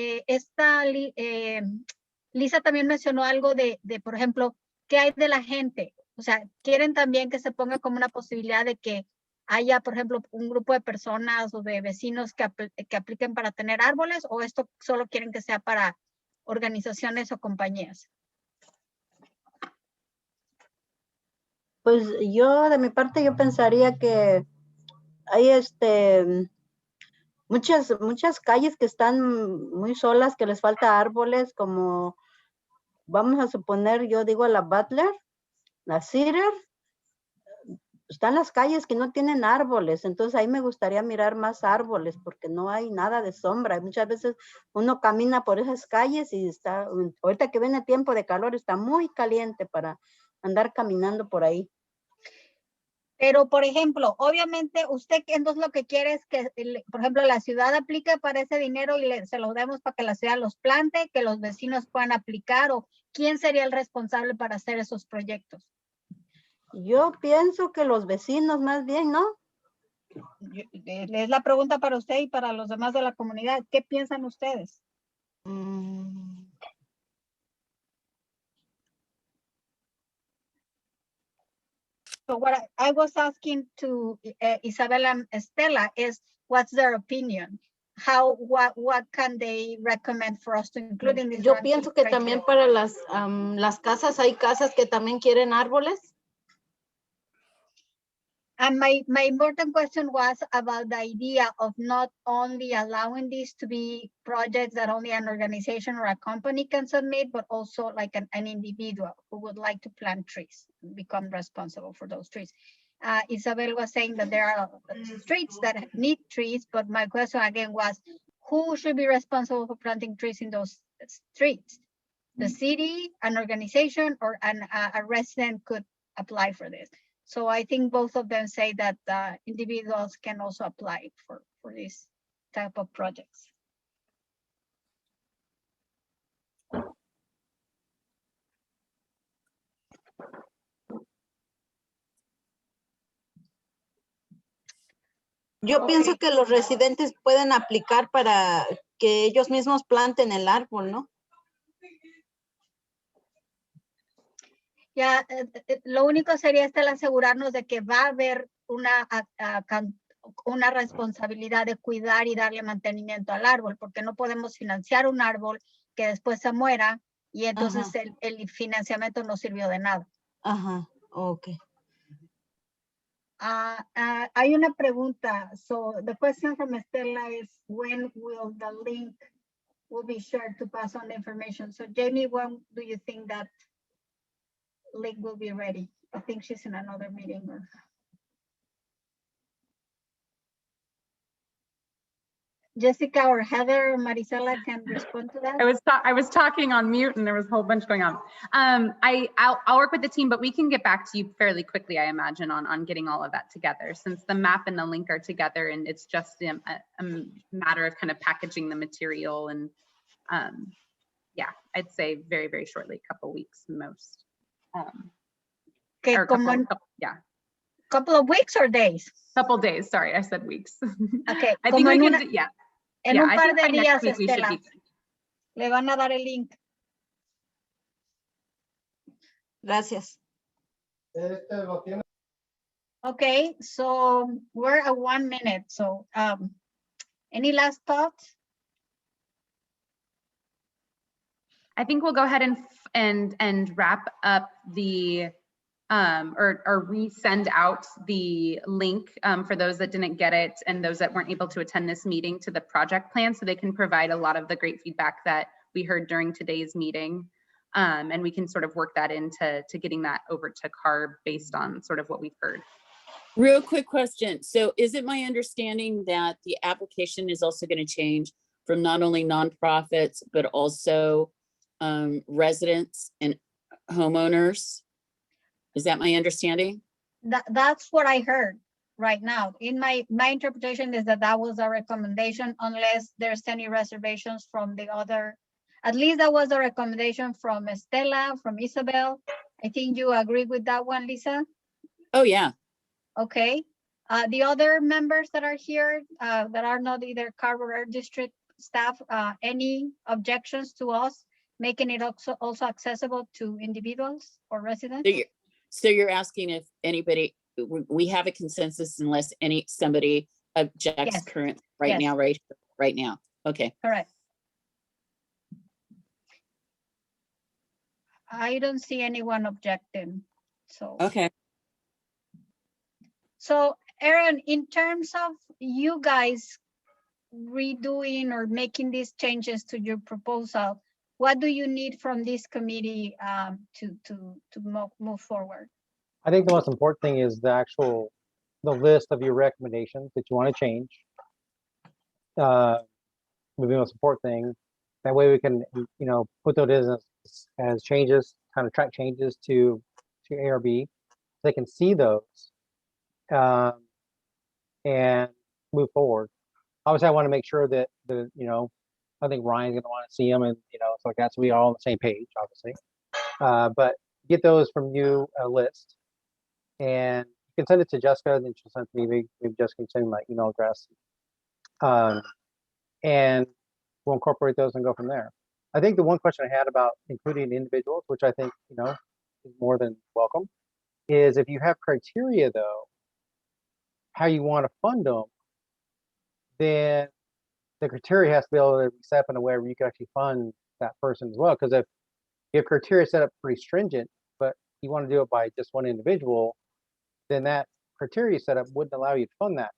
Lisa también mencionó algo de, por ejemplo, ¿qué hay de la gente? O sea, ¿quieren también que se ponga como una posibilidad de que haya, por ejemplo, un grupo de personas o de vecinos que apliquen para tener árboles, o esto solo quieren que sea para organizaciones o compañías? Pues yo, de mi parte, yo pensaría que hay muchas calles que están muy solas, que les falta árboles, como vamos a suponer, yo digo la Butler, la Cedar, están las calles que no tienen árboles, entonces ahí me gustaría mirar más árboles porque no hay nada de sombra. Muchas veces uno camina por esas calles y ahorita que viene tiempo de calor, está muy caliente para andar caminando por ahí. Pero, por ejemplo, obviamente usted entonces lo que quiere es que, por ejemplo, la ciudad aplique para ese dinero y se lo demos para que la ciudad los plante, que los vecinos puedan aplicar, o ¿quién sería el responsable para hacer esos proyectos? Yo pienso que los vecinos más bien, ¿no? Es la pregunta para usted y para los demás de la comunidad. ¿Qué piensan ustedes? So what I was asking to Isabel and Estela is, what's their opinion? What can they recommend for us to include in this? Yo pienso que también para las casas, hay casas que también quieren árboles. And my important question was about the idea of not only allowing these to be projects that only an organization or a company can submit, but also like an individual who would like to plant trees, become responsible for those trees. Isabel was saying that there are streets that need trees, but my question again was, who should be responsible for planting trees in those streets? The city, an organization, or a resident could apply for this. So I think both of them say that individuals can also apply for this type of projects. Yo pienso que los residentes pueden aplicar para que ellos mismos planten el árbol, ¿no? Ya, lo único sería asegurarnos de que va a haber una responsabilidad de cuidar y darle mantenimiento al árbol, porque no podemos financiar un árbol que después se muera y entonces el financiamiento no sirvió de nada. Ajá, ok. Hay una pregunta. So the question from Estela is, when will the link will be shared to pass on the information? So Jamie, when do you think that link will be ready? I think she's in another meeting. Jessica or Heather or Marisela can respond to that. I was talking on mute and there was a whole bunch going on. I'll work with the team, but we can get back to you fairly quickly, I imagine, on getting all of that together, since the map and the link are together, and it's just a matter of kind of packaging the material. And yeah, I'd say very, very shortly, a couple weeks most. Okay, couple of weeks or days? Couple days, sorry, I said weeks. Okay. I think we can, yeah. En un par de by next días, week we should Estela, le van a dar el link. Gracias. Okay, so we're at 1 minute. So any last thoughts? I think we'll go ahead and wrap up the or resend out the link for those that didn't get it and those that weren't able to attend this meeting to the project plan, so they can provide a lot of the great feedback that we heard during today's meeting. And we can sort of work that into getting that over to CARB based on sort of what we've heard. Real quick question. So is it my understanding that the application is also going to change from not only nonprofits, but also residents and homeowners? Is that my understanding? That's what I heard right now. In my interpretation is that was a recommendation, unless there's any reservations from the other. At least that was a recommendation from Estela, from Isabel. I think you agree with that one, Lisa? Oh, yeah. Okay. The other members that are here that are not either CARB or district staff, any objections to us making it also accessible to individuals or residents? So you're asking if anybody, we have a consensus unless somebody objects current right now, right now. Okay. Correct. I don't see anyone objecting. So okay. So Aaron, in terms of you guys redoing or making these changes to your proposal, what do you need from this committee to move forward? I think the most important thing is the list of your recommendations that you want to change. Would be the most important thing. That way we can, put those as changes, kind of track changes to ARB. So they can see those and move forward. Obviously, I want to make sure that I think Ryan's going to want to see them, and so like that, so we are all on the same page, obviously. But get those from you a list, and you can send it to Jessica, and then she'll send it to me. Maybe Jessica can send me my email address. And we'll incorporate those and go from there. I think the one question I had about including individuals, which I think, you know, is more than welcome, is if you have criteria though, how you want to fund them, then the criteria has to be able to be set up in a way where you can actually fund that person as well. Because if your criteria set up pretty stringent, but you want to do it by just one individual, then that criteria setup wouldn't allow you to fund that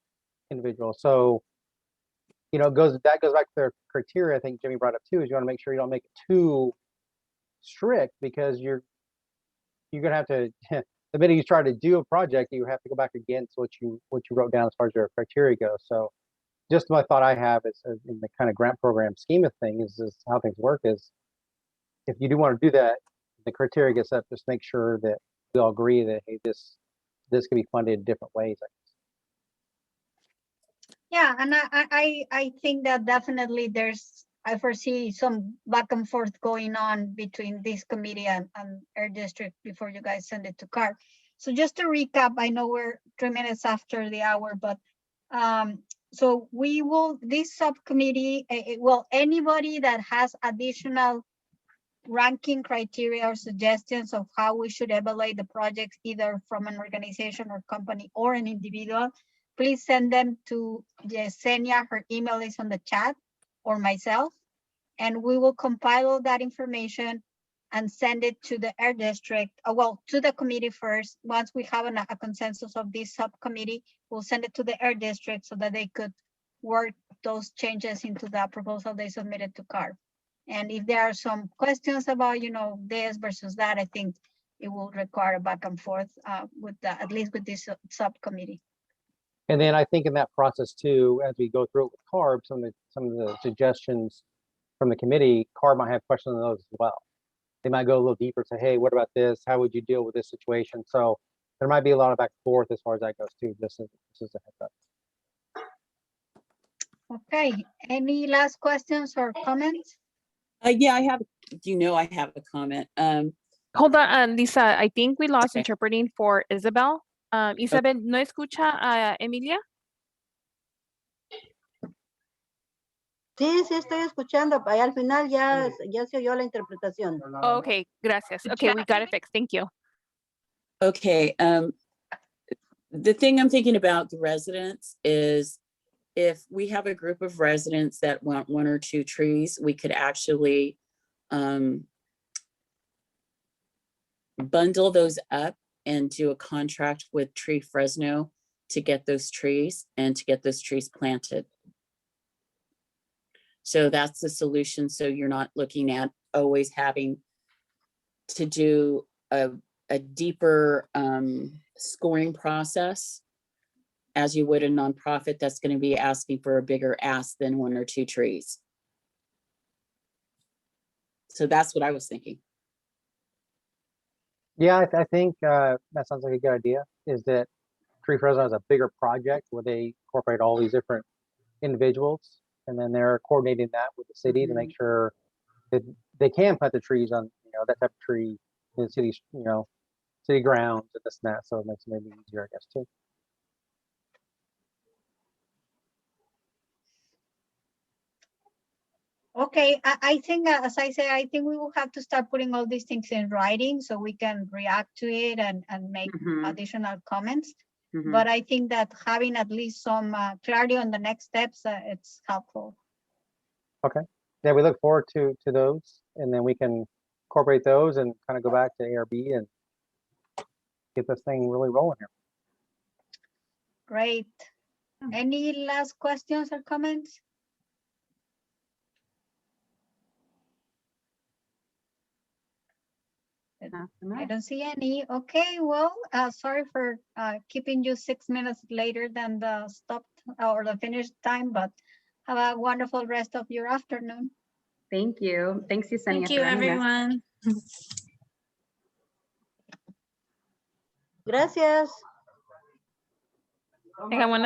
individual. So, you know, that goes back to their criteria. I think Jimmy brought up too, is you want to make sure you don't make it too strict, because you're gonna have to the minute you try to do a project, you have to go back against what you wrote down as far as your criteria goes. So just my thought I have is in the kind of grant program scheme of things is how things work is, if you do want to do that, the criteria gets up, just make sure that we all agree that, hey, this can be funded in different ways. Yeah, and I think that definitely I foresee some back and forth going on between this committee and Air District before you guys send it to CAR. So just to recap, I know we're 3 minutes after the hour, but so this subcommittee, well, anybody that has additional ranking criteria or suggestions of how we should evaluate the projects, either from an organization or company or an individual, please send them to Yesenia. Her email is on the chat, or myself, and we will compile all that information and send it to the Air District, well, to the committee first. Once we have a consensus of this subcommittee, we'll send it to the Air District so that they could work those changes into the proposal they submitted to CAR. And if there are some questions about, you know, this versus that, I think it will require a back and forth at least with this subcommittee. And then I think in that process too, as we go through it with CARB, some of the suggestions from the committee, CARB might have questions on those as well. They might go a little deeper, say, hey, what about this? How would you deal with this situation? So there might be a lot of back and forth as far as that goes too, just as a heads up. Okay, any last questions or comments? Yeah, I have a comment. Hold on, Lisa, I think we lost interpreting for Isabel. Isabel, ¿no escucha a Emilia? Sí, estoy escuchando. Allá al final ya se oyó la interpretación. Oh, okay, gracias. Okay, we got it fixed. Thank you. Okay, the thing I'm thinking about the residents is, if we have a group of residents that want 1 or 2 trees, we could actually bundle those up and do a contract with Tree Fresno to get those trees and to get those trees planted. So that's the solution. So you're not looking at always having to do a deeper scoring process as you would a nonprofit that's going to be asking for a bigger ask than 1 or 2 trees. So that's what I was thinking. Yeah, I think that sounds like a good idea, is that Tree Fresno has a bigger project where they incorporate all these different individuals, and then they're coordinating that with the city to make sure that they can plant the trees on, you know, that type of tree in city, you know, city grounds and this and that. So it makes it maybe easier, I guess, too. Okay, I think, as I say, I think we will have to start putting all these things in writing so we can react to it and make additional comments. But I think that having at least some clarity on the next steps, it's helpful. Okay. Yeah, we look forward to those, and then we can incorporate those and kind of go back to ARB and get this thing really rolling here. Great. Any last questions or comments? I don't see any. Okay, well, sorry for keeping you 6 minutes later than the stopped or the finished time, but have a wonderful rest of your afternoon. Thank you. Thanks, Yesenia. Thank you, everyone. Gracias. Tengan buenas